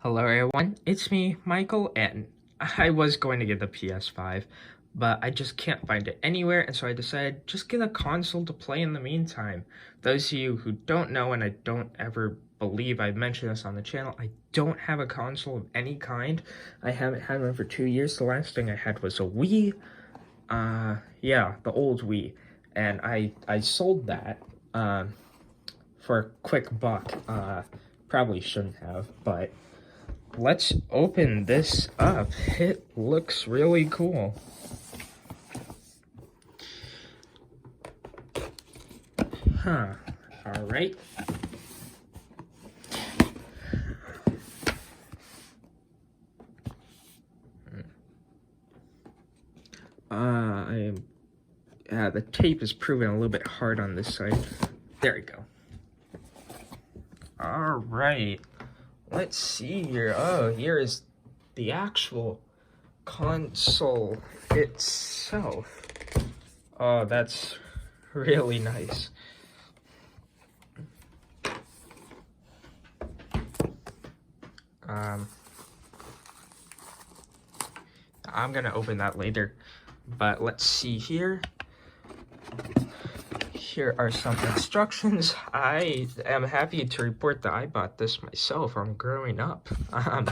Hello everyone, it's me, Michael, and I was going to get the PS5, but I just can't find it anywhere, and so I decided just get a console to play in the meantime. Those of you who don't know, and I don't ever believe I've mentioned this on the channel, I don't have a console of any kind. I haven't had one for 2 years. The last thing I had was a Wii. Yeah, the old Wii, and I sold that for a quick buck. Probably shouldn't have, but let's open this up. It looks really cool. Huh. Alright. The tape is proving a little bit hard on this side. There we go. Alright. Let's see here. Oh, here is the actual console itself. Oh, that's really nice. I'm gonna open that later, but let's see here. Here are some instructions. I am happy to report that I bought this myself. I'm growing up. I'm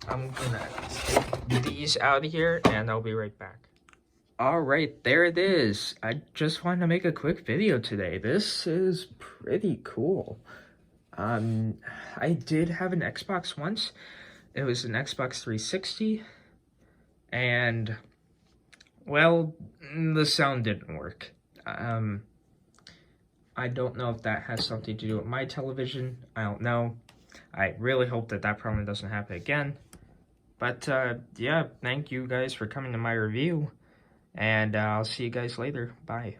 gonna take these out of here and I'll be right back. Alright, there it is. I just wanted to make a quick video today. This is pretty cool. I did have an Xbox once. It was an Xbox 360, and, well, the sound didn't work. I don't know if that has something to do with my television. I don't know. I really hope that that problem doesn't happen again. But, yeah, thank you guys for coming to my review, and I'll see you guys later. Bye.